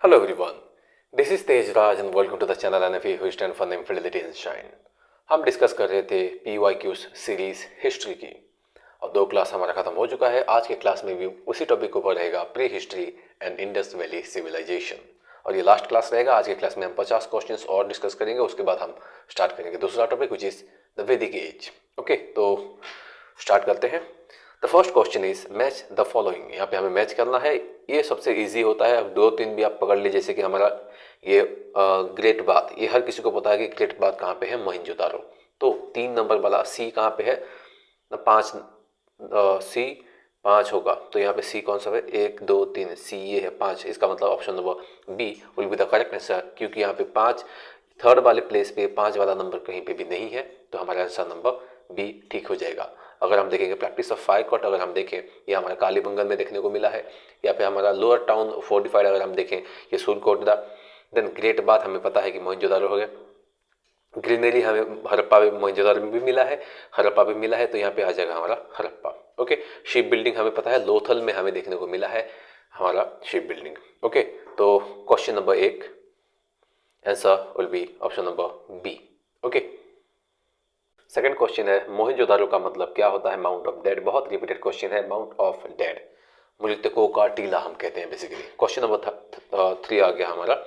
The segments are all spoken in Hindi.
Hello everyone, this is Tej Raj and welcome to the channel NFE who stand for name Fidelity and Shine। हम डिस्कस कर रहे थे PYQs सीरीज हिस्ट्री की और 2 क्लास हमारा खत्म हो चुका है। आज के क्लास में भी उसी टॉपिक के ऊपर रहेगा prehistory and Indus valley civilization और ये लास्ट क्लास रहेगा। आज के क्लास में हम 50 क्वेश्चंस और डिस्कस करेंगे, उसके बाद हम स्टार्ट करेंगे दूसरा टॉपिक विच इज द वैदिक एज। ओके, तो स्टार्ट करते हैं। The first question is match the following. यहाँ पे हमें मैच करना है, ये सबसे इजी होता है। अब 2-3 भी आप पकड़ लीजिए, जैसे कि हमारा ये ग्रेट बाथ, ये हर किसी को पता है कि ग्रेट बाथ कहाँ पे है, मोहनजोदारो। तो 3 नंबर वाला सी कहाँ पे है, 5 सी 5 होगा। तो यहाँ पे सी कौन सा है, 1 2 3 सी ये है 5। इसका मतलब option number B will be the correct answer, क्योंकि यहाँ पे 5 थर्ड वाले प्लेस पे 5 वाला नंबर कहीं पे भी नहीं है, तो हमारा आंसर नंबर बी ठीक हो जाएगा। अगर हम देखेंगे प्रैक्टिस ऑफ फायर कट, अगर हम देखें ये हमारा कालीबंगन में देखने को मिला है, या फिर हमारा लोअर टाउन फोर्टिफाइड अगर हम देखें ये सूरकोटदा। देन ग्रेट बाथ हमें पता है कि मोहनजोदारो हो गया। ग्रीनरी हमें हड़प्पा में मोहनजोदारो में भी मिला है, हड़प्पा भी मिला है, तो यहाँ पे आ जाएगा हमारा हड़प्पा। ओके, शिप बिल्डिंग हमें पता है लोथल में हमें देखने को मिला है हमारा शिप बिल्डिंग। ओके, तो question number 1 answer will be option number B. Okay, second question है मोहनजोदारो का मतलब क्या होता है, माउंट ऑफ डेड। बहुत रिपीटेड क्वेश्चन है, माउंट ऑफ डेड मृतकों का टीला हम कहते हैं बेसिकली। क्वेश्चन नंबर 3 आ गया हमारा,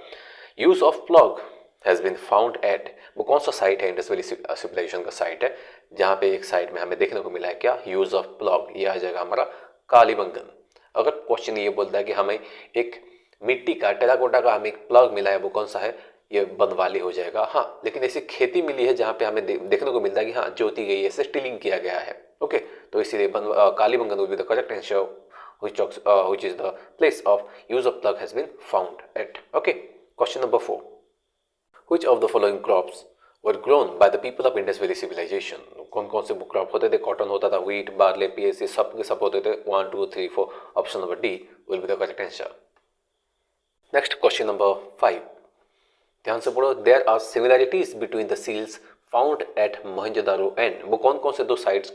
use of plug has been found at. वो कौन सा साइट है, इंडस वैली सिविलाइजेशन का साइट है, जहाँ पे एक साइट में हमें देखने को मिला है क्या, यूज ऑफ प्लग। ये आ जाएगा हमारा कालीबंगन। अगर क्वेश्चन ये बोलता है कि हमें एक मिट्टी का टेराकोटा का हमें एक प्लग मिला है, वो कौन सा है, ये बनवाली हो जाएगा। हाँ, लेकिन ऐसी खेती मिली है जहाँ पे हमें देखने को मिलता है कि हाँ जोती गई है, ऐसे स्टीलिंग किया गया है। ओके, तो इसीलिए Kalibangan will be the correct answer which is the place of use of plug has been found at. Okay, question number 4, which of the following crops were grown by the people of Indus Valley civilization? कौन कौन से क्रॉप होते थे, कॉटन होता था, व्हीट, बार्ले, पीएस, सब के सब होते थे। 1 2 3 4 option number D will be the correct answer. Next question number 5, ध्यान से पढ़ो। There are similarities between the seals found at Mohenjodaro and. वो कौन कौन से 2 साइट्स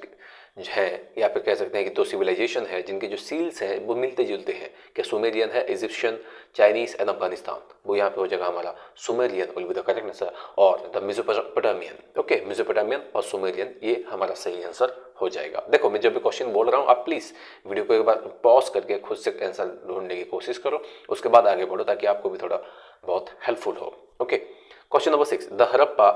हैं, या फिर कह सकते हैं कि 2 सिविलाइजेशन है जिनके जो सील्स हैं वो मिलते जुलते हैं। क्या सुमेरियन है, इजिप्शियन, चाइनीज एंड अफगानिस्तान। वो यहाँ पे हो जाएगा हमारा Sumerian will be the correct answer, और द मेसोपोटामियन। ओके, मेसोपोटामियन और सुमेरियन ये हमारा सही आंसर हो जाएगा। देखो, मैं जब भी क्वेश्चन बोल रहा हूँ आप प्लीज वीडियो को एक बार पॉज करके खुद से आंसर ढूंढने की कोशिश करो, उसके बाद आगे बढ़ो ताकि आपको भी थोड़ा बहुत हेल्पफुल हो। Okay, question number 6, the Harappa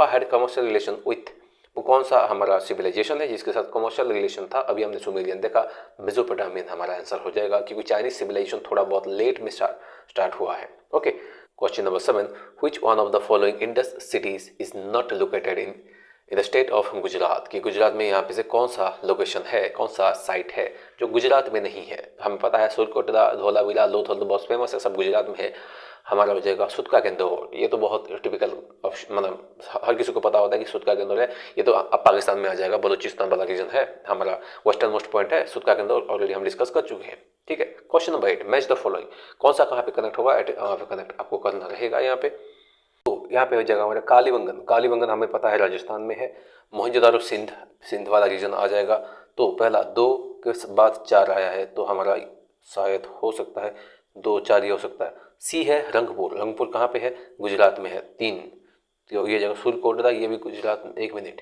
had commercial relation with. वो कौन सा हमारा सिविलाइजेशन है जिसके साथ कमर्शियल रिलेशन था। अभी हमने सुमेरियन देखा, मेसोपोटामियन हमारा आंसर हो जाएगा, क्योंकि चाइनीज सिविलाइजेशन थोड़ा बहुत लेट में स्टार्ट हुआ है। Okay, question number 7, which one of the following Indus cities is not located in the state of Gujarat. कि गुजरात में यहाँ पे से कौन सा लोकेशन है, कौन सा साइट है जो गुजरात में नहीं है। हमें पता है सूरकोटदा, धोलावीरा, लोथल तो बहुत फेमस है, सब गुजरात में है। हमारा हो जाएगा सुतका केंद्र। ये तो बहुत टिपिकल मतलब हर किसी को पता होता है कि सुतका केंद्र है। ये तो अब पाकिस्तान में आ जाएगा, बलूचिस्तान वाला रीजन है, हमारा वेस्टर्न मोस्ट पॉइंट है। सुतका केंद्र ऑलरेडी हम डिस्कस कर चुके हैं। ठीक है, question number 8, match the following. कौन सा कहाँ पे कनेक्ट होगा, कनेक्ट आपको करना रहेगा यहाँ पे। तो यहाँ पे हो जाएगा हमारा कालीबंगन। कालीबंगन हमें पता है राजस्थान में है। मोहनजोदारो सिंध वाला रीजन आ जाएगा। तो पहला 2 के बाद 4 आया है, तो हमारा शायद हो सकता है 2 4 ये हो सकता है। सी है रंगपुर। रंगपुर कहाँ पे है, गुजरात में है। 3 तो ये जगह सूरकोटदा, ये भी गुजरात में। 1 मिनट,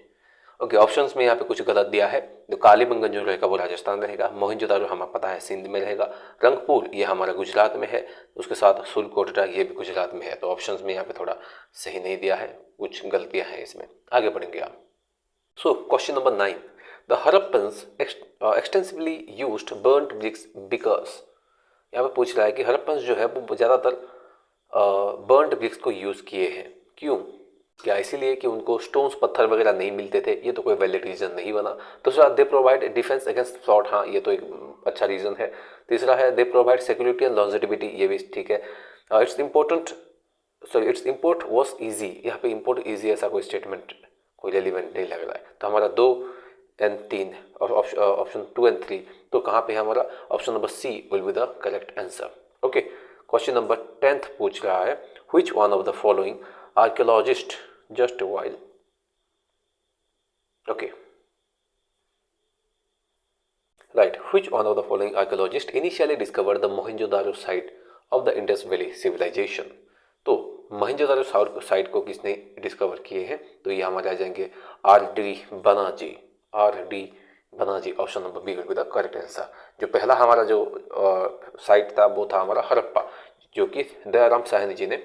ओके, ऑप्शंस में यहाँ पे कुछ गलत दिया है। तो कालीबंगन जो रहेगा वो राजस्थान रहेगा, मोहनजोदारो हमें पता है सिंध में रहेगा, रंगपुर ये हमारा गुजरात में है, उसके साथ सूरकोटदा ये भी गुजरात में है। तो ऑप्शंस में यहाँ पे थोड़ा सही नहीं दिया है, कुछ गलतियाँ हैं इसमें। आगे बढ़ेंगे आप। So question number 9, the Harappans extensively used burned bricks because. यहाँ पे पूछ रहा है कि हड़प्पन्स जो है वो ज़्यादातर बर्न्ड ब्रिक्स को यूज़ किए हैं, क्यों। क्या इसीलिए कि उनको स्टोन्स पत्थर वगैरह नहीं मिलते थे, ये तो कोई वैलिड रीज़न नहीं बना। दूसरा, they provide defence against fraud. हाँ, ये तो एक अच्छा रीज़न है। तीसरा है they provide security and longevity, ये भी ठीक है। It's import was easy. यहाँ पे इम्पोर्ट ईजी ऐसा कोई स्टेटमेंट कोई रेलिवेंट नहीं लग रहा है। तो हमारा 2 और 3 और ऑप्शन 2 और 3, तो कहाँ पे हमारा option number C will be the correct answer. Okay, question number 10 पूछ रहा है, which one of the following archaeologist just while. Okay, right, which one of the following archaeologist initially discovered the Mohenjodaro site of the Indus valley civilization. तो मोहनजोदारो साइट को किसने डिस्कवर किए हैं? तो ये हमारे आ जाएंगे R.D. Banerji. R.D. Banerji, option number B will be the correct answer. जो पहला हमारा जो साइट था वो था हमारा हड़प्पा, जो कि दयाराम साहनी जी ने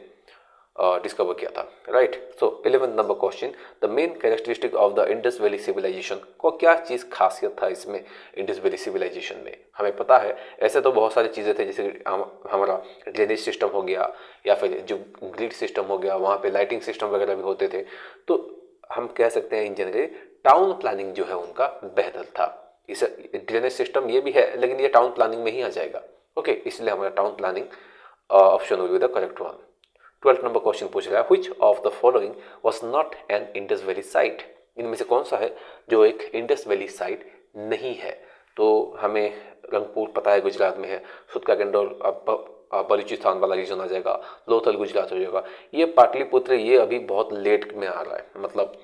डिस्कवर किया था। Right, so 11th number question, the main characteristic of the Indus valley civilization को क्या चीज़ खासियत था इसमें इंडस वैली सिविलाइजेशन में? हमें पता है ऐसे तो बहुत सारी चीज़ें थे, जैसे हमारा ड्रेनेज सिस्टम हो गया या फिर जो ग्रिड सिस्टम हो गया, वहाँ पे लाइटिंग सिस्टम वगैरह भी होते थे। तो हम कह सकते हैं इन जनरल टाउन प्लानिंग जो है उनका बेहतर था। इस ड्रेनेज सिस्टम ये भी है, लेकिन ये टाउन प्लानिंग में ही आ जाएगा। ओके, इसलिए हमारा town planning option will be the correct one. 12th number question पूछ रहा है, which of the following was not an Indus valley site? इनमें से कौन सा है जो एक इंडस वैली साइट नहीं है? तो हमें रंगपुर पता है गुजरात में है, सुतका केंडोर बलूचिस्तान वाला रीजन आ जाएगा, लोथल गुजरात हो जाएगा, ये पाटलिपुत्र ये अभी बहुत लेट में आ रहा है, मतलब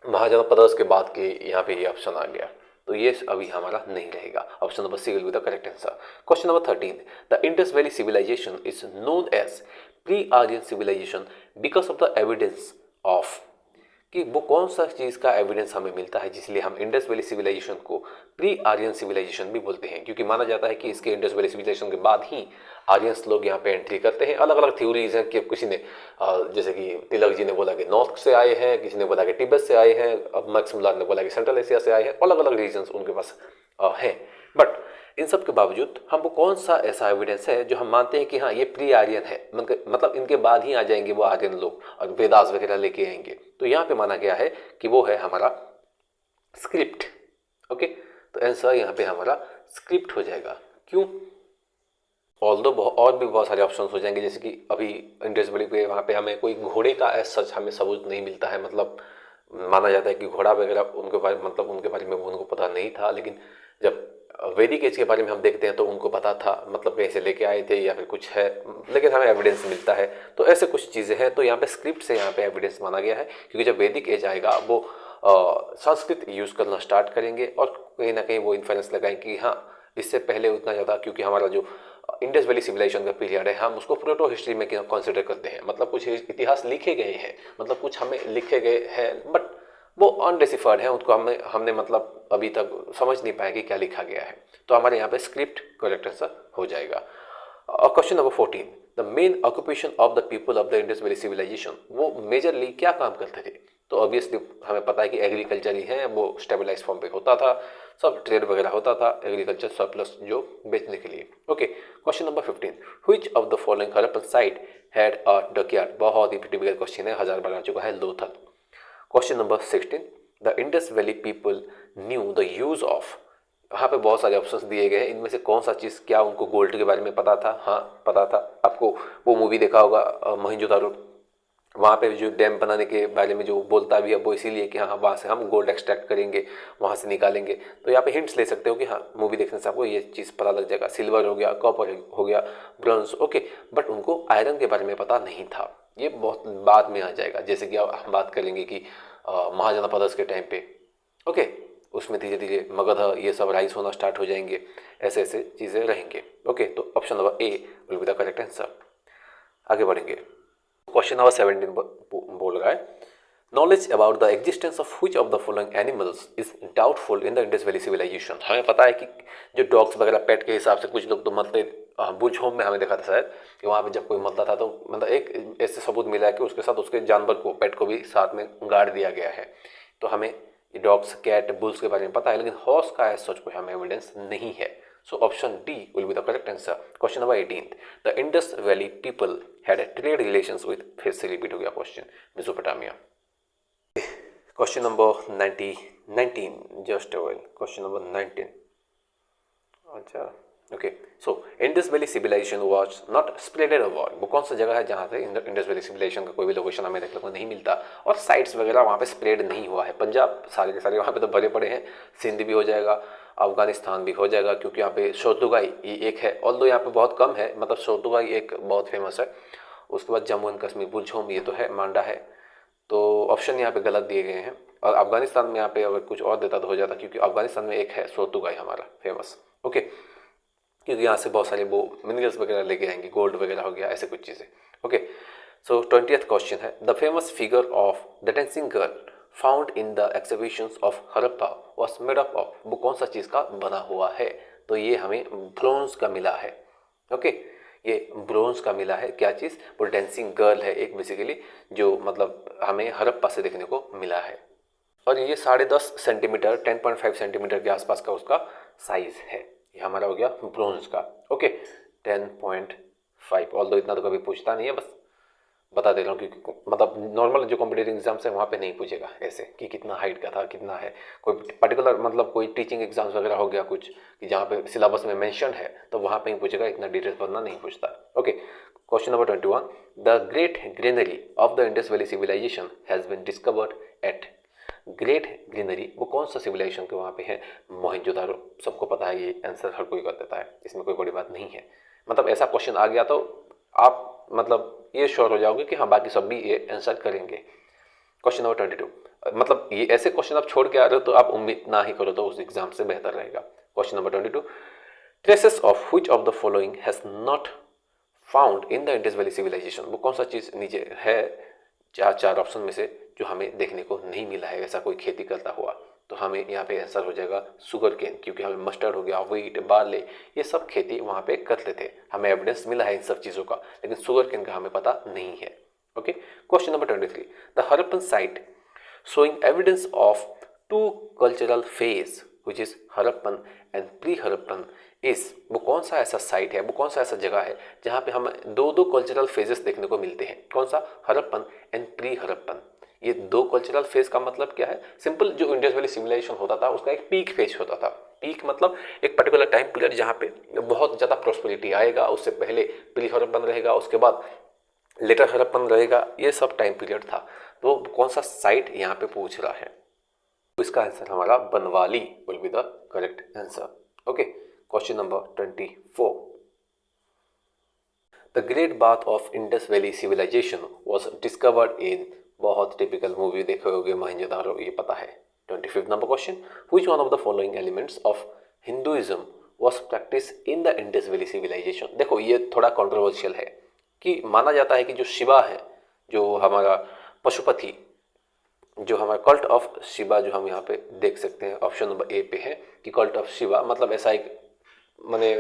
महाजनपद के बाद के यहाँ पे ये ऑप्शन आ गया, तो ये अभी हमारा नहीं रहेगा। Option number C will be the correct answer. Question number 13, the Indus valley civilization is known as pre Aryan civilization because of the evidence of, कि वो कौन सा चीज़ का एविडेंस हमें मिलता है जिसलिए हम इंडस वैली सिविलाइजेशन को प्री आर्यन सिविलाइजेशन भी बोलते हैं? क्योंकि माना जाता है कि इसके इंडस वैली सिविलाइजेशन के बाद ही आर्यंस लोग यहाँ पे एंट्री करते हैं। अलग अलग थ्योरीज हैं कि किसी ने जैसे कि तिलक जी ने बोला कि नॉर्थ से आए हैं, किसी ने बोला कि तिब्बत से आए हैं, अब मैक्स मुलार ने बोला कि सेंट्रल एशिया से आए हैं। अलग अलग रीजन्स उनके पास हैं, बट इन सब के बावजूद हमको कौन सा ऐसा एविडेंस है जो हम मानते हैं कि हाँ ये प्री आर्यन है, मतलब इनके बाद ही आ जाएंगे वो आर्यन लोग और वेदास वगैरह लेके आएंगे। तो यहाँ पे माना गया है कि वो है हमारा स्क्रिप्ट। ओके, तो आंसर यहाँ पे हमारा स्क्रिप्ट हो जाएगा। क्यों? ऑल्दो और भी बहुत सारे ऑप्शंस हो जाएंगे, जैसे कि अभी इंडस वैली पे वहाँ पे हमें कोई घोड़े का एज सच हमें सबूत नहीं मिलता है, मतलब माना जाता है कि घोड़ा वगैरह उनके बारे में उनको पता नहीं था, लेकिन जब वैदिक एज के बारे में हम देखते हैं तो उनको पता था, मतलब कहीं से लेके आए थे या फिर कुछ है, लेकिन हमें एविडेंस मिलता है। तो ऐसे कुछ चीज़ें हैं, तो यहाँ पे स्क्रिप्ट से यहाँ पे एविडेंस माना गया है, क्योंकि जब वैदिक एज आएगा वो संस्कृत यूज़ करना स्टार्ट करेंगे और कहीं ना कहीं वो इन्फ्लुएंस लगाएंगे कि हाँ इससे पहले उतना ज़्यादा, क्योंकि हमारा जो इंडस वैली सिविलाइजेशन का पीरियड है हम उसको प्रोटो हिस्ट्री में कंसिडर करते हैं, मतलब कुछ इतिहास लिखे गए हैं, मतलब कुछ हमें लिखे गए हैं, बट वो अनडिसिफर्ड है, उनको हमने मतलब अभी तक समझ नहीं पाया कि क्या लिखा गया है। तो हमारे यहाँ पे स्क्रिप्ट करेक्ट आंसर हो जाएगा। Question number 14, the main occupation of the people of the Indus valley civilization, वो मेजरली क्या काम करते थे? तो ऑब्वियसली हमें पता है कि एग्रीकल्चर ही है, वो स्टेबलाइज फॉर्म पे होता था, सब ट्रेड वगैरह होता था, एग्रीकल्चर सरप्लस जो बेचने के लिए। Okay, question number 15, which of the following Harappan site had a dockyard? बहुत ही टिपिकल क्वेश्चन है, 1000 बार आ चुका है, Lothal. Question number 16, the Indus valley people new the use of, यहाँ पे बहुत सारे ऑप्शंस दिए गए हैं, इनमें से कौन सा चीज़, क्या उनको गोल्ड के बारे में पता था? हाँ पता था। आपको वो मूवी देखा होगा मोहनजोदारो, वहाँ पे जो डैम बनाने के बारे में जो बोलता भी है वो इसीलिए कि हाँ वहाँ से हम गोल्ड एक्सट्रैक्ट करेंगे, वहाँ से निकालेंगे। तो यहाँ पे हिंट्स ले सकते हो कि हाँ मूवी देखने से आपको ये चीज़ पता लग जाएगा। सिल्वर हो गया, कॉपर हो गया, ब्रॉन्ज, ओके, बट उनको आयरन के बारे में पता नहीं था, ये बहुत बाद में आ जाएगा। जैसे कि हम बात करेंगे कि महाजनपद के टाइम पे, ओके, उसमें धीरे धीरे मगध ये सब राइज होना स्टार्ट हो जाएंगे, ऐसे ऐसे चीज़ें रहेंगे। ओके, तो option number A will be the correct answer. आगे बढ़ेंगे, क्वेश्चन नंबर 17 बोल रहा है, knowledge about the existence of which of the following animals is doubtful in the Indus valley civilization. हमें पता है कि जो डॉग्स वगैरह पेट के हिसाब से कुछ लोग तो मतलब बुझ होम में हमें देखा था शायद कि वहाँ पे जब कोई मरता था तो मतलब एक ऐसे सबूत मिला है कि उसके साथ उसके जानवर को, पेट को भी साथ में गाड़ दिया गया है। तो हमें डॉग्स, कैट, बुल्स के बारे में पता है, लेकिन हॉर्स का सच कोई हमें एविडेंस नहीं है। So option D will be the correct answer. Question number 18. The Indus Valley people had trade relations with, फिर से रिपीट हो गया question, Mesopotamia. Question number 19 just well, question number 19। अच्छा, okay, so Indus valley civilisation was not spreaded about, वो कौन सा जगह है जहाँ से इंडस वैली सिविलाइजेशन का कोई भी लोकेशन हमें देखने को नहीं मिलता और साइट्स वगैरह वहाँ पे स्प्रेड नहीं हुआ है। पंजाब सारे के सारे वहाँ पे तो भरे पड़े हैं, सिंध भी हो जाएगा, अफगानिस्तान भी हो जाएगा, क्योंकि यहाँ पे शोरतुगाई ये एक है, ऑल्दो यहाँ पे बहुत कम है, मतलब शोरतुगाई एक बहुत फेमस है। उसके बाद जम्मू एंड कश्मीर, बुलझोम ये तो है, मांडा है। तो ऑप्शन यहाँ पे गलत दिए गए हैं, और अफगानिस्तान में यहाँ पे अगर कुछ और देता तो हो जाता, क्योंकि अफगानिस्तान में एक है सोर्तुगाई हमारा फेमस। ओके, क्योंकि यहाँ से बहुत सारे वो मिनरल्स वगैरह लेके आएंगे, गोल्ड वगैरह हो गया, ऐसे कुछ चीज़ें। ओके, सो 20th क्वेश्चन है, the famous figure of the dancing girl found in the exhibitions of Harappa was made up of, वो कौन सा चीज़ का बना हुआ है? तो ये हमें ब्रोंज का मिला है। ओके, ये ब्रोंज का मिला है। क्या चीज़? वो डांसिंग गर्ल है एक बेसिकली, जो मतलब हमें हड़प्पा से देखने को मिला है। और ये 10.5 सेंटीमीटर 10.5 सेंटीमीटर के आसपास का उसका साइज है। ये हमारा हो गया ब्रोंज का। ओके, 10.5, ऑल्दो इतना तो कभी पूछता नहीं है, बस बता दे रहा हूँ, क्योंकि मतलब नॉर्मल जो कॉम्पिटेटिव एग्जाम्स है वहाँ पे नहीं पूछेगा ऐसे कि कितना हाइट का था, कितना है। कोई पर्टिकुलर मतलब कोई टीचिंग एग्जाम्स वगैरह हो गया कुछ कि जहाँ पे सिलेबस में मेंशन है, तो वहाँ पे ही पूछेगा, इतना डिटेल्स पढ़ना नहीं पूछता। Okay, question number 21, the great granary of the Indus valley civilization has been discovered at. Great greenery वो कौन सा सिविलाइजेशन के वहाँ पे है? मोहनजोदारो। सबको पता है, ये आंसर हर कोई कर देता है, इसमें कोई बड़ी बात नहीं है। मतलब ऐसा क्वेश्चन आ गया तो आप मतलब ये श्योर हो जाओगे कि हाँ बाकी सब भी ये आंसर करेंगे। क्वेश्चन नंबर 22, मतलब ये ऐसे क्वेश्चन आप छोड़ के आ रहे हो तो आप उम्मीद ना ही करो तो उस एग्जाम से बेहतर रहेगा। Question number 22, traces of which of the following has not found in the Indus valley civilization, वो कौन सा चीज़ नीचे है चार ऑप्शन में से जो हमें देखने को नहीं मिला है ऐसा कोई खेती करता हुआ? तो हमें यहाँ पे आंसर हो जाएगा शुगर केन, क्योंकि हमें मस्टर्ड हो गया, व्हीट, बार्ले, ये सब खेती वहाँ पे करते थे, हमें एविडेंस मिला है इन सब चीज़ों का, लेकिन शुगर केन का हमें पता नहीं है। Okay, question number 23, the Harappan site showing evidence of two cultural phase which is Harappan and pre Harappan is, वो कौन सा ऐसा साइट है, वो कौन सा ऐसा जगह है जहाँ पे हम दो कल्चरल फेजेस देखने को मिलते हैं? कौन सा? Harappan and pre Harappan. ये दो कल्चरल फेज का मतलब क्या है? सिंपल, जो इंडस वैली सिविलाइजेशन होता था उसका एक पीक फेज होता था। पीक मतलब एक पर्टिकुलर टाइम पीरियड जहाँ पे बहुत ज़्यादा प्रॉस्पेरिटी आएगा, उससे पहले प्री हड़प्पन रहेगा, उसके बाद लेटर हड़प्पन रहेगा, ये सब टाइम पीरियड था। तो कौन सा साइट यहाँ पे पूछ रहा है? तो इसका आंसर हमारा Banawali will be the correct answer. Okay, question number 24, the great bath of Indus valley civilisation was discovered in, बहुत टिपिकल मूवी देखे होगे मोहनजोदारो, ये पता है। 25 number question, which one of the following elements of Hinduism was practice in the Indus valley civilization? देखो ये थोड़ा कॉन्ट्रोवर्शियल है कि माना जाता है कि जो शिवा है, जो हमारा पशुपति, जो हमारा कल्ट ऑफ शिवा जो हम यहाँ पे देख सकते हैं, ऑप्शन नंबर ए पे है कि कल्ट ऑफ शिवा मतलब ऐसा एक मैंने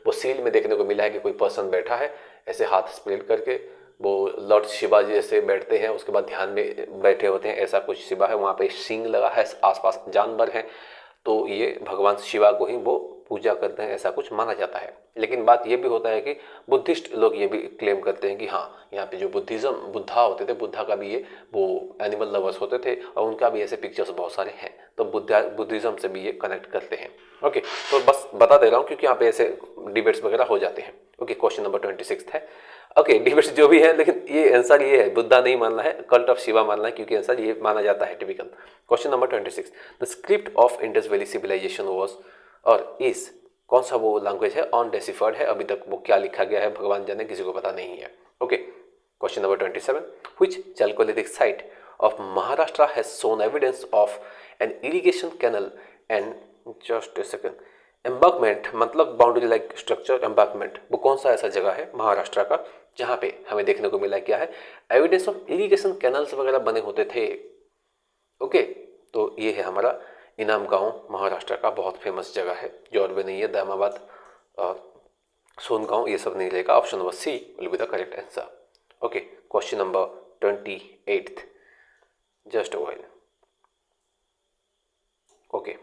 वो सील में देखने को मिला है कि कोई पर्सन बैठा है ऐसे हाथ स्प्रेड करके, वो लॉर्ड शिवा जी जैसे बैठते हैं, उसके बाद ध्यान में बैठे होते हैं, ऐसा कुछ शिवा है। वहाँ पे सींग लगा है, आसपास जानवर हैं, तो ये भगवान शिवा को ही वो पूजा करते हैं, ऐसा कुछ माना जाता है। लेकिन बात ये भी होता है कि बुद्धिस्ट लोग ये भी क्लेम करते हैं कि हाँ यहाँ पे जो बुद्धिज़्म बुद्धा होते थे, बुद्धा का भी ये वो एनिमल लवर्स होते थे और उनका भी ऐसे पिक्चर्स बहुत सारे हैं, तो बुद्धिज़्म से भी ये कनेक्ट करते हैं। ओके, तो बस बता दे रहा हूँ क्योंकि यहाँ पे ऐसे डिबेट्स वगैरह हो जाते हैं। ओके, क्वेश्चन नंबर 26 है। ओके, डिबेट्स जो भी है, लेकिन ये आंसर ये है, बुद्धा नहीं मानना है, कल्ट ऑफ शिवा मानना है, क्योंकि आंसर ये माना जाता है typical. Question number 26, the script of Indus valley civilisation was और इज, कौन सा वो लैंग्वेज है? अनडेसिफर्ड है, अभी तक वो क्या लिखा गया है भगवान जाने, किसी को पता नहीं है। Okay, question number 27, which chalcolithic site of Maharashtra has shown evidence of an irrigation canal and, just a second, embankment मतलब बाउंड्री लाइक स्ट्रक्चर, एम्बार्कमेंट, वो कौन सा ऐसा जगह है महाराष्ट्र का जहाँ पे हमें देखने को मिला क्या है? एविडेंस ऑफ इरिगेशन कैनल्स वगैरह बने होते थे। ओके, तो ये है हमारा इनाम गांव, महाराष्ट्र का बहुत फेमस जगह है, जो और भी नहीं है, दामाबाद, सोनगांव, ये सब नहीं रहेगा। Option number C will be the correct answer. Okay, question number 28, just a while. Okay,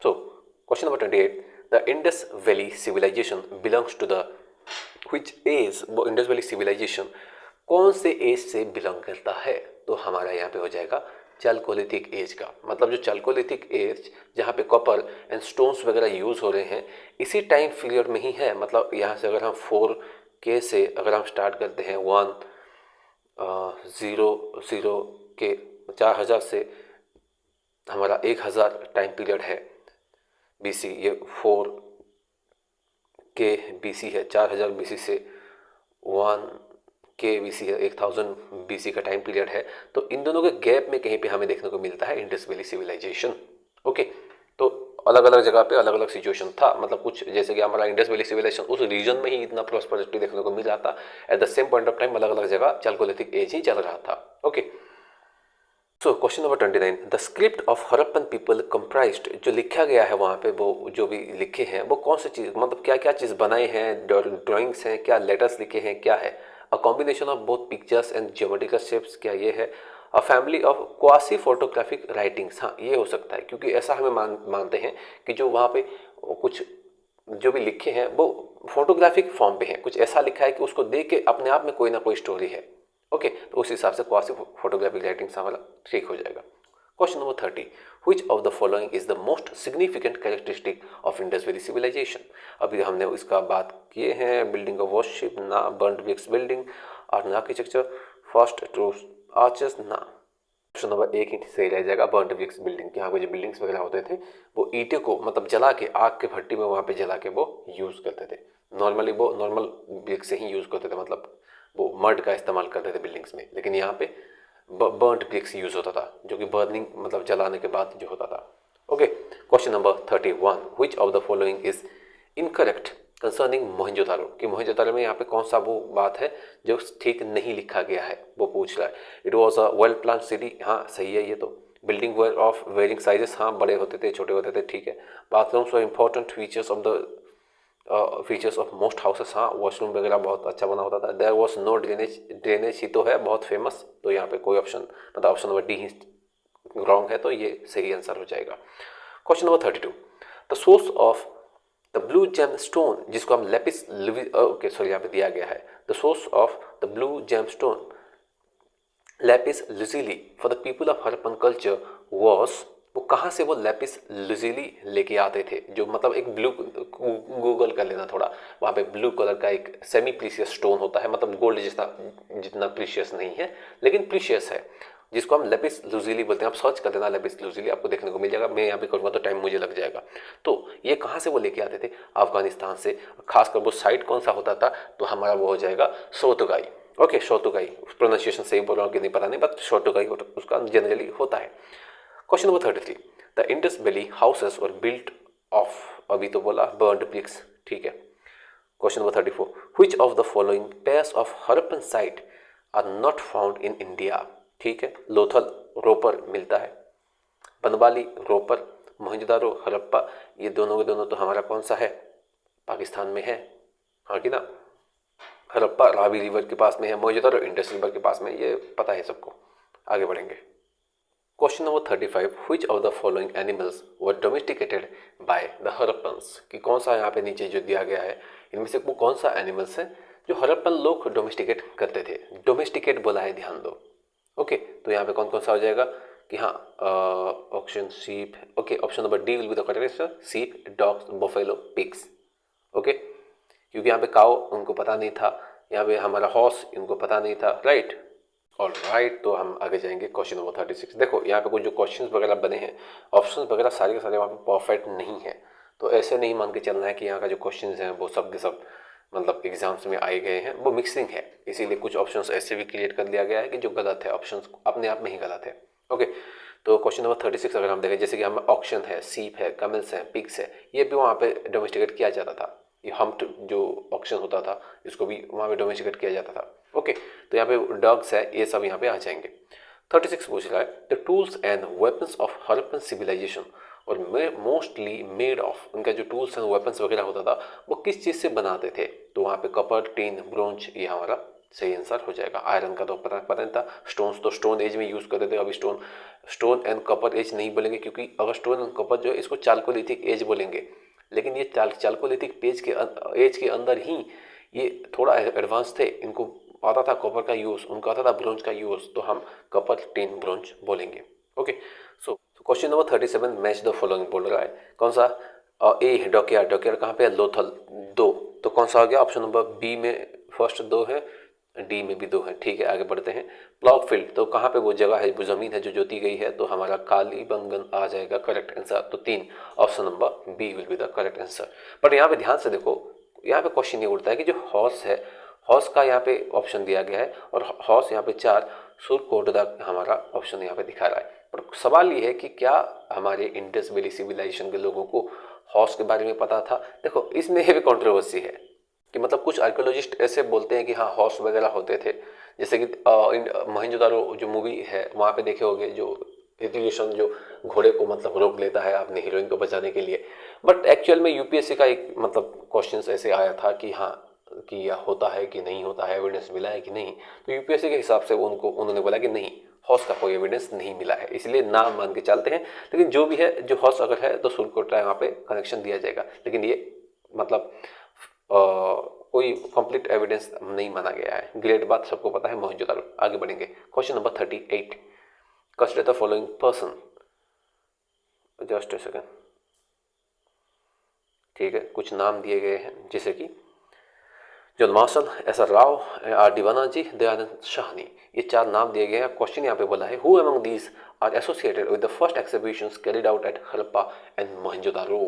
so question number 28, the Indus valley civilization belongs to the which age, वो इंडस वैली सिविलाइजेशन कौन से एज से बिलोंग करता है? तो हमारा यहाँ पे हो जाएगा चैल्कोलिथिक एज का, मतलब जो चैल्कोलिथिक एज जहाँ पे कॉपर एंड स्टोन्स वगैरह यूज़ हो रहे हैं, इसी टाइम पीरियड में ही है। मतलब यहाँ से अगर हम 4K से अगर हम स्टार्ट करते हैं 100 के 4000 से हमारा 1000 टाइम पीरियड है BC, ये 4K BC है, 4000 BC से 1 के BC है, 1000 BC का टाइम पीरियड है। तो इन दोनों के गैप में कहीं पे हमें देखने को मिलता है इंडस वैली सिविलाइजेशन। ओके, तो अलग अलग जगह पे अलग अलग सिचुएशन था, मतलब कुछ जैसे कि हमारा इंडस वैली सिविलाइजेशन उस रीजन में ही इतना प्रॉस्पेरिटी देखने को मिल रहा था, at the same point of time अलग अलग जगह चालकोलिथिक एज ही चल रहा था। Okay, so question number 29, the script of Harappan people comprised, जो लिखा गया है वहाँ पे वो जो भी लिखे हैं वो कौन सी चीज़, मतलब क्या क्या चीज़ बनाए हैं, ड्राइंग्स हैं, क्या लेटर्स लिखे हैं, क्या है। A combination of both pictures and geometrical shapes, क्या ये है। A family of quasi photographic writings, हाँ ये हो सकता है, क्योंकि ऐसा हमें मानते हैं कि जो वहाँ पे कुछ जो भी लिखे हैं वो फोटोग्राफिक फॉर्म पे हैं, कुछ ऐसा लिखा है कि उसको देख के अपने आप में कोई ना कोई स्टोरी है। ओके, तो उस हिसाब से क्वासी फोटोग्राफिक राइटिंग हमारा ठीक हो जाएगा। Question number 30, which of the following is the most significant characteristic of Indus valley civilization. अभी हमने इसका बात किए हैं, बिल्डिंग ऑफ वर्शिप ना, बर्न्ड ब्रिक्स बिल्डिंग, और आर्किटेक्चर, फर्स्ट ट्रू आर्चेस ना। ऑप्शन नंबर एक ही सही रह जाएगा, बर्न्ड ब्रिक्स बिल्डिंग। यहाँ पे जो बिल्डिंग्स वगैरह होते थे वो ईंटे को मतलब जला के, आग के भट्टी में वहाँ पे जला के वो यूज़ करते थे। नॉर्मली वो नॉर्मल ब्रिक से ही यूज़ करते थे, मतलब वो मड का इस्तेमाल करते थे बिल्डिंग्स में, लेकिन यहाँ पे बर्न्ड ब्रिक्स यूज़ होता था, जो कि बर्निंग मतलब जलाने के बाद जो होता था। Okay, question number 31, which of the following is incorrect concerning Mohenjodaro, कि मोहनजोदारो में यहाँ पे कौन सा वो बात है जो ठीक नहीं लिखा गया है, वो पूछ रहा है। It was a well plan city, हाँ सही है ये तो। Building were of varying sizes, हाँ बड़े होते थे छोटे होते थे, ठीक है। Bathrooms were important features of the features of most houses, हाँ वॉशरूम वगैरह बहुत अच्छा बना होता था। There was no drainage, drainage ही तो है बहुत फेमस, तो यहाँ पे कोई ऑप्शन मतलब ऑप्शन नंबर डी ही रॉन्ग है, तो ये सही आंसर हो जाएगा। Question number 32, the source of the blue gem stone, जिसको हम लेपिस ओके सॉरी यहाँ पे दिया गया है, the source of the blue gem stone lapis lazuli for the people of Harappan culture was, वो कहाँ से वो लैपिस लुजीली लेके आते थे, जो मतलब एक ब्लू, गूगल कर लेना थोड़ा, वहाँ पे ब्लू कलर का एक सेमी प्रीशियस स्टोन होता है, मतलब गोल्ड जितना जितना प्रीशियस नहीं है लेकिन प्रीशियस है, जिसको हम लेपिस लुजीली बोलते हैं। आप सर्च कर देना लेपिस लुजीली, आपको देखने को मिल जाएगा। मैं यहाँ पे करूँगा तो टाइम मुझे लग जाएगा। तो ये कहाँ से वो लेके आते थे, अफगानिस्तान से। खासकर वो साइट कौन सा होता था, तो हमारा वो हो जाएगा सोतुगाई। ओके, शोतुगाई, प्रोनाउंसिएशन सही बोल रहा हूँ कि नहीं पता नहीं, बट शोतुगाई उसका जनरली होता है। Question number 33, the Indus valley houses were built of, अभी तो बोला बर्न्ड ब्रिक्स, ठीक है। Question number 34, which of the following pairs of Harappan site are not found in India, ठीक है। लोथल रोपर मिलता है, बनवाली रोपर, मोहनजोदारो हड़प्पा, ये दोनों के दोनों तो हमारा कौन सा है, पाकिस्तान में है, हाँ कि ना। हड़प्पा रावी रिवर के पास में है, मोहनजोदारो इंडस रिवर के पास में, ये पता है सबको। आगे बढ़ेंगे। Question number 35, which of the following animals were domesticated by the Harappans, कि कौन सा यहाँ पे नीचे जो दिया गया है इनमें से वो कौन सा एनिमल्स है जो हड़प्पन लोग डोमेस्टिकेट करते थे। डोमेस्टिकेट बोला है, ध्यान दो। ओके, तो यहाँ पे कौन कौन सा हो जाएगा कि हाँ, ऑप्शन सीप, okay option number D will be the correct answer, सीप, डॉग्स, बफेलो, पिग्स। ओके, क्योंकि यहाँ पे काउ उनको पता नहीं था, यहाँ पे हमारा हॉर्स इनको पता नहीं था, राइट। और राइट, तो हम आगे जाएंगे क्वेश्चन नंबर 36। देखो यहाँ पे कुछ जो क्वेश्चंस वगैरह बने हैं, ऑप्शंस वगैरह सारे के सारे वहाँ पे परफेक्ट नहीं है, तो ऐसे नहीं मान के चलना है कि यहाँ का जो क्वेश्चंस हैं वो सब के सब मतलब एग्जाम्स में आए गए हैं, वो मिक्सिंग है, इसीलिए कुछ ऑप्शंस ऐसे भी क्रिएट कर दिया गया है कि जो गलत है, ऑप्शंस अपने आप में ही गलत है। ओके, तो क्वेश्चन नंबर 36 अगर हम देखें, जैसे कि हमें ऑक्शन है, सीप है, कमल्स हैं, पिग्स है, ये भी वहाँ पे डोमेस्टिकेट किया जाता था। ये हम्प्ड जो ऑक्शन होता था इसको भी वहाँ पे डोमेस्टिकेट किया जाता था। ओके, तो यहाँ पे डॉग्स है, ये सब यहाँ पे आ जाएंगे। 36 पूछ रहा है, the tools and weapons of Harappan civilization और मोस्टली मेड ऑफ, उनका जो टूल्स एंड वेपन्स वगैरह होता था वो किस चीज़ से बनाते थे, तो वहाँ पे कपर, टीन, ब्रोंज, ये हमारा सही आंसर हो जाएगा। आयरन का तो पता नहीं था, स्टोन्स तो स्टोन एज में यूज़ करते थे, अभी स्टोन एंड कपर एज नहीं बोलेंगे, क्योंकि अगर स्टोन एंड कपर जो है इसको चाल्कोलिथिक एज बोलेंगे, लेकिन ये चाल्कोलिथिक एज के अंदर ही ये थोड़ा एडवांस थे, इनको आता था कॉपर का यूज़, उनको आता था ब्रोंज का यूज़, तो हम कपर, टीन, ब्रोंज बोलेंगे। Okay, so question number 37, match the following बोल रहा है, कौन सा, ए है डॉकयार्ड, डॉकयार्ड कहाँ पे है, लोथल, 2, तो कौन सा हो गया, ऑप्शन नंबर बी में फर्स्ट 2 है, डी में भी 2 है, ठीक है। आगे बढ़ते हैं। प्लॉग फील्ड, तो कहाँ पे वो जगह है, वो जमीन है जो जोती गई है, तो हमारा कालीबंगन आ जाएगा करेक्ट आंसर, तो 3 option number B will be the correct answer. But यहाँ पे ध्यान से देखो, यहाँ पे क्वेश्चन ये उठता है कि जो हॉर्स है, हॉर्स का यहाँ पे ऑप्शन दिया गया है और हॉर्स यहाँ पे 4, सुरकोटदा हमारा ऑप्शन यहाँ पे दिखा रहा है। पर सवाल ये है कि क्या हमारे इंडस वैली सिविलाइजेशन के लोगों को हॉर्स के बारे में पता था? देखो इसमें ये भी कंट्रोवर्सी है कि मतलब कुछ आर्कियोलॉजिस्ट ऐसे बोलते हैं कि हाँ हॉर्स वगैरह होते थे, जैसे कि मोहनजोदारो जो मूवी है वहाँ पे देखे होंगे, जो ऋतिक जो घोड़े को मतलब रोक लेता है अपने हीरोइन को बचाने के लिए। बट एक्चुअल में यूपीएससी का एक मतलब क्वेश्चन ऐसे आया था कि हाँ कि यह होता है कि नहीं होता है, एविडेंस मिला है कि नहीं, तो यूपीएससी के हिसाब से उन्होंने बोला कि नहीं, हॉर्स का कोई एविडेंस नहीं मिला है, इसलिए नाम मान के चलते हैं। लेकिन जो भी है, जो हॉर्स अगर है तो सुरकोटरा वहाँ पे कनेक्शन दिया जाएगा, लेकिन ये मतलब कोई कंप्लीट एविडेंस नहीं माना गया है। ग्रेट बात सबको पता है मोहनजोदारो। आगे बढ़ेंगे, question number 38, consider the following person. Just a second, ठीक है, कुछ नाम दिए गए हैं जैसे कि John Marshall, S R Rao, R D Banerji, Dayanand Sahni, ये 4 नाम दिए गए हैं। क्वेश्चन यहाँ पे बोला है who among these are associated with the first exhibitions carried out at Harappa and Mohenjodaro.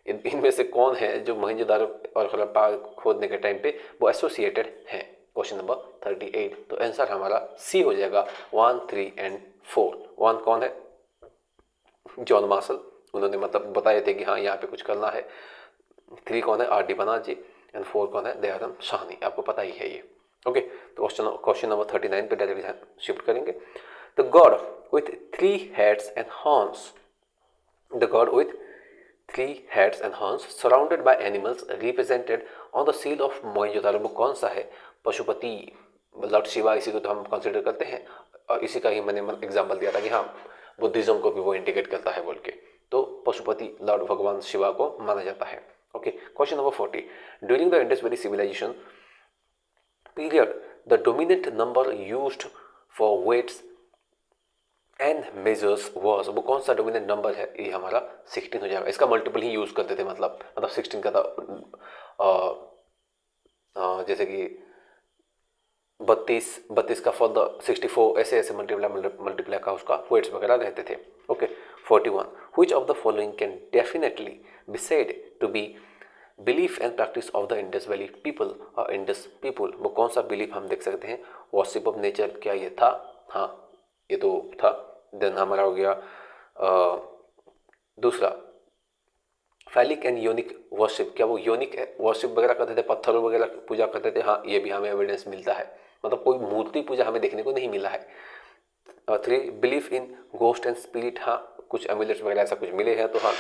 इनमें से कौन है जो मोहनजोदारो और हड़प्पा खोदने के टाइम पे वो एसोसिएटेड हैं? क्वेश्चन नंबर 38, तो आंसर हमारा सी हो जाएगा 1, 3 एंड 4। 1 कौन है? जॉन मार्शल, उन्होंने मतलब बताए थे कि हाँ यहाँ पे कुछ करना है। 3 कौन है? आर डी बनार्जी, एंड 4 कौन है? दयानंद साहनी, आपको पता ही है ये। ओके, तो क्वेश्चन नंबर 39 पे डायरेक्ट शिफ्ट करेंगे। The God with 3 heads and horns, the God with 3 heads and horns surrounded by animals represented on the seal of Mohenjodaro, वो कौन सा है? पशुपति, लॉर्ड शिवा, इसी को तो हम कंसिडर करते हैं, और इसी का ही मैंने एग्जाम्पल दिया था कि हाँ बुद्धिज्म को भी वो इंडिकेट करता है बोल के, तो पशुपति लॉर्ड भगवान शिवा को माना जाता है। Okay, question number 40, during the Indus valley civilization period the dominant number used for weights and measures was, वो कौन सा डोमिनेंट नंबर है? ये हमारा 16 हो जाएगा। इसका मल्टीपल ही यूज करते थे, मतलब 16 का था, जैसे कि 32 का फॉर द 64, ऐसे ऐसे मल्टीप्लाई का उसका वेट्स वगैरह रहते थे। Okay, 41, which of the following can definitely be said to be belief and practice of the Indus valley people और इंडस पीपल, वो कौन सा बिलीफ हम देख सकते हैं? वर्शिप ऑफ नेचर, क्या ये था? हाँ ये तो था। देन हमारा हो गया दूसरा फैलिक एंड योनिक वर्शिप, क्या वो योनिक वर्शिप वगैरह करते थे, पत्थरों वगैरह पूजा करते थे? हाँ ये भी हमें एविडेंस मिलता है, मतलब कोई मूर्ति पूजा हमें देखने को नहीं मिला है। 3, belief in ghost and spirit, हाँ कुछ एमुलेट्स वगैरह ऐसा कुछ मिले हैं, तो हाँ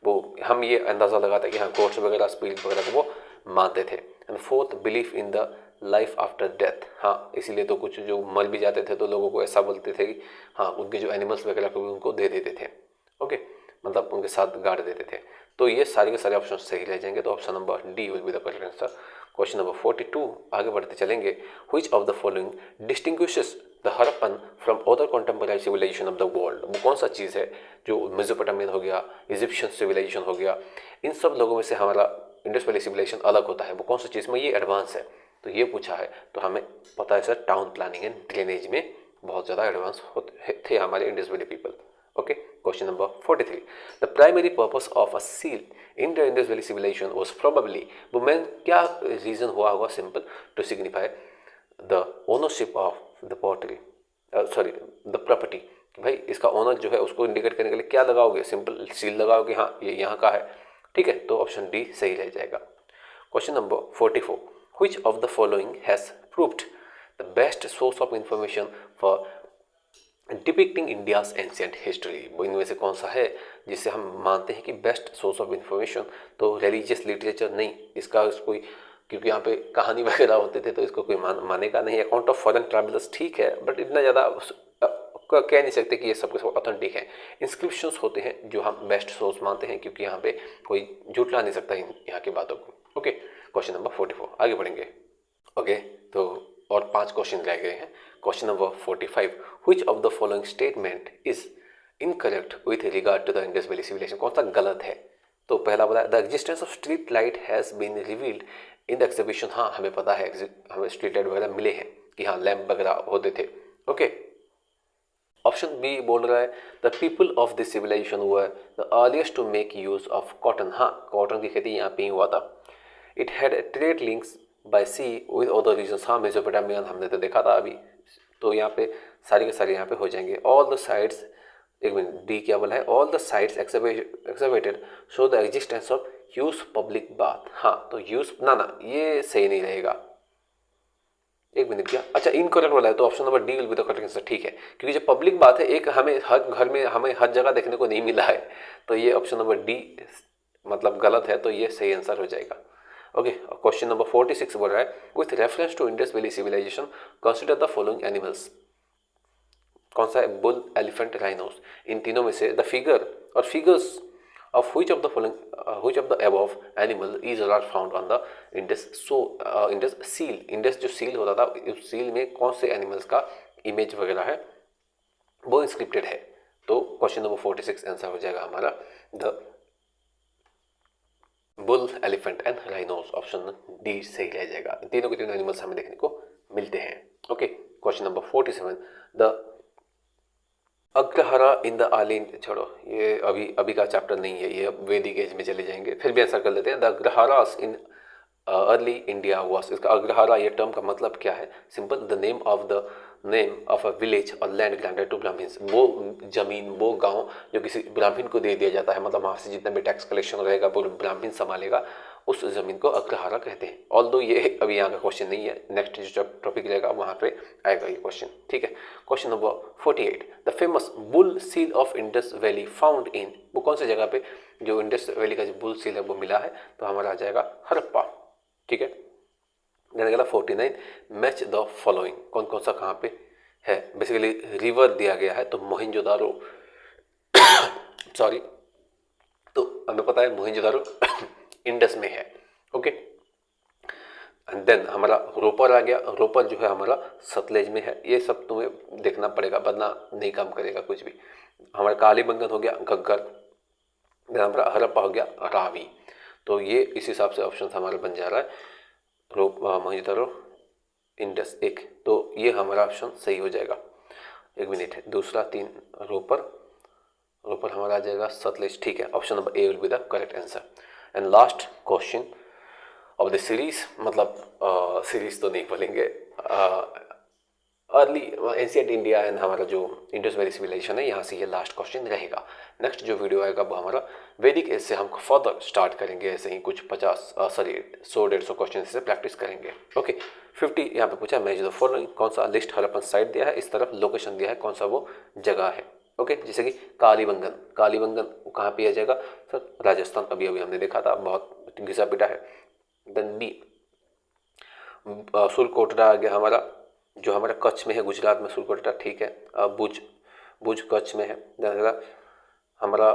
वो हम ये अंदाज़ा लगाते हैं कि हाँ गोस्ट वगैरह स्पिरिट वगैरह को वो मानते थे। And 4th, belief in the life after death, हाँ इसीलिए तो कुछ जो मर भी जाते थे तो लोगों को ऐसा बोलते थे कि हाँ उनके जो एनिमल्स वगैरह को भी उनको दे देते थे। ओके, मतलब उनके साथ गाड़ देते थे। तो ये सारे के सारे ऑप्शन सही रह जाएंगे, तो option number D will be the correct answer. Question number 42, आगे बढ़ते चलेंगे। Which of the following distinguishes the Harappan from other contemporary civilization of the world, वो कौन सा चीज़ है जो मेसोपोटामियन हो गया, इजिप्शियन सिविलाइजेशन हो गया, इन सब लोगों में से हमारा इंडस वैली सिविलाइजेशन अलग होता है? वो कौन सा चीज़ में ये एडवांस है? तो ये पूछा है, तो हमें पता है sir town planning and drainage में बहुत ज़्यादा एडवांस थे हमारे Indus valley people. Okay, question number 43, the primary purpose of a seal in the Indus valley civilisation was probably, वो मेन क्या रीजन हुआ होगा? Simple, to signify the ownership of the pottery, sorry the property, भाई इसका ओनर जो है उसको इंडिकेट करने के लिए क्या लगाओगे? सिंपल सील लगाओगे, हाँ ये यहाँ का है, ठीक है, तो ऑप्शन डी सही रह जाएगा। Question number 44, which of the following has proved the best source of information for depicting India's ancient history, वो इनमें से कौन सा है जिससे हम मानते हैं कि बेस्ट सोर्स ऑफ इंफॉर्मेशन? तो रिलीजियस लिटरेचर नहीं, इसका कोई, क्योंकि यहाँ पे कहानी वगैरह होते थे तो इसको कोई मानेगा नहीं। अकाउंट ऑफ फॉरेन ट्रैवलर्स ठीक है, बट इतना ज़्यादा कह नहीं सकते कि ये सब ऑथेंटिक है। इंस्क्रिप्शंस होते हैं जो हम बेस्ट सोर्स मानते हैं, क्योंकि यहाँ पे कोई झूठला नहीं सकता यहाँ की बातों को। ओके, क्वेश्चन नंबर 44, आगे बढ़ेंगे। ओके, तो और 5 क्वेश्चन रह गए हैं। Question number 45, which of the following statement is incorrect with regard to the Indus valley civilization, कौन सा गलत है? तो पहला बोला the existence of street light has been revealed in the exhibition, हाँ हमें पता है, हमें स्ट्रीट लाइट वगैरह मिले हैं कि हाँ लैम्प वगैरह होते थे। ओके, ऑप्शन बी बोल रहा है the people of this civilization were the earliest to make use of cotton, हाँ कॉटन की खेती यहाँ पे ही हुआ था। It had trade links by sea with other regions. हाँ मेसोपोटामियन हमने तो देखा था अभी, तो यहाँ पे सारी के सारे यहाँ पे हो जाएंगे। ऑल द साइट्स, एक मिनट डी क्या बोला है, all the sites excavated show the existence of huge public bath. हाँ तो ह्यूज ना ये सही नहीं रहेगा, एक मिनट क्या, अच्छा इनकरेक्ट वाला है, तो option number D will be the correct answer. ठीक है, क्योंकि जो पब्लिक बात है एक हमें हर घर में हमें हर जगह देखने को नहीं मिला है, तो ये ऑप्शन नंबर डी मतलब गलत है, तो ये सही आंसर हो जाएगा। ओके, क्वेश्चन नंबर 46 बोल रहा है with reference to Indus valley civilization consider the following animals. कौन सा है, बुल, एलिफेंट, राइनोस। इन तीनों में से द फिगर और figures of which of the following which of the above animal is not found on the Indus, so Indus seal, Indus जो सील होता था उस सील में कौन से एनिमल्स का इमेज वगैरह है वो इंस्क्रिप्टेड है। तो क्वेश्चन नंबर 46 आंसर हो जाएगा हमारा the bull, elephant and rhinos, option D सही रह जाएगा। तीनों के तीनों एनिमल्स हमें देखने को मिलते हैं। Okay, question number 47 the agrahara in the आलिन, छोड़ो ये अभी का चैप्टर नहीं है, ये अब वैदिक एज में चले जाएंगे, फिर भी आंसर कर लेते हैं। द अग्रहारास इन अर्ली इंडिया वास, इसका अग्रहारा ये टर्म का मतलब क्या है, simple, the name of a village और लैंड ग्रांटेड टू ब्राह्मण्स, वो जमीन वो गांव जो किसी ब्राह्मण को दे दिया जाता है, मतलब वहाँ से जितना भी टैक्स कलेक्शन रहेगा वो ब्राह्मण संभालेगा, उस जमीन को अग्रहारा कहते हैं। ऑल्दो ये अभी यहाँ का क्वेश्चन नहीं है, नेक्स्ट जो टॉपिक रहेगा वहाँ पे आएगा ये क्वेश्चन। ठीक है, question number 48 the famous bull seal of Indus valley found in, वो कौन सी जगह पे जो इंडस वैली का जो बुल सील है वो मिला है, तो हमारा आ जाएगा हड़प्पा। ठीक है, देन अगला 49 मैच द फॉलोइंग, कौन कौन सा कहाँ पे है, बेसिकली रिवर दिया गया है तो मोहिंजोदारो सॉरी, तो हमें पता है मोहिंजोदारो इंडस में है। ओके, एंड देन हमारा रोपर आ गया, रोपर जो है हमारा सतलेज में है, ये सब तुम्हें देखना पड़ेगा वरना नहीं काम करेगा कुछ भी। हमारा कालीबंगन हो गया घग्गर, देन हमारा हड़प्पा हो गया रावी, तो ये इस हिसाब से ऑप्शन हमारा बन जा रहा है मोहिंजोदारो इंडस एक, तो ये हमारा ऑप्शन सही हो जाएगा। एक मिनट है, दूसरा 3 रोपर हमारा आ जाएगा सतलेज। ठीक है, option number A will be the correct answer. And last question of the series, मतलब सीरीज तो नहीं बोलेंगे, अर्ली एंशिएंट इंडिया एंड हमारा जो इंडस वैली सिविलाइजेशन है, यहाँ से ये लास्ट क्वेश्चन रहेगा। नेक्स्ट जो वीडियो आएगा वो हमारा वैदिक एज से हम फर्दर स्टार्ट करेंगे, ऐसे ही कुछ 100-150 क्वेश्चन से प्रैक्टिस करेंगे। ओके, 50 यहाँ पे पूछा मैच द फॉलोइंग, कौन सा लिस्ट हर अपन साइड दिया है, इस तरफ लोकेशन दिया है, कौन सा वो जगह है। ओके, जैसे कि कालीबंगन कहाँ पे आ जाएगा सर, राजस्थान, अभी हमने देखा था, बहुत घिसा पिटा है। देन बी सुरकोटरा आ गया हमारा, जो हमारा कच्छ में है, गुजरात में सुरकोटरा। ठीक है, भुज कच्छ में है। देन हमारा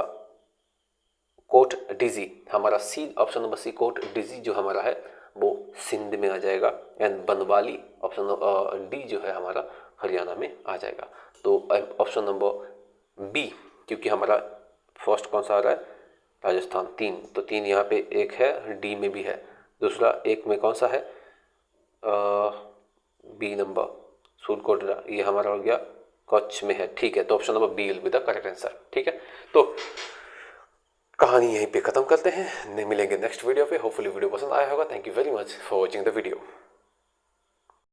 कोट डिजी, हमारा सी, ऑप्शन नंबर सी कोट डिजी जो हमारा है वो सिंध में आ जाएगा। एंड बनवाली ऑप्शन डी जो है हमारा हरियाणा में आ जाएगा। तो ऑप्शन नंबर बी, क्योंकि हमारा फर्स्ट कौन सा आ रहा है राजस्थान 3, तो 3 यहाँ पे एक है, डी में भी है, दूसरा एक में कौन सा है बी नंबर सुरकोटरा, ये हमारा हो गया कच्छ में है। ठीक है, तो option number B will be the correct answer. ठीक है, तो कहानी यहीं पे ख़त्म करते हैं, नहीं मिलेंगे नेक्स्ट वीडियो पे। होपफुली वीडियो पसंद आया होगा। Thank you very much for watching the video.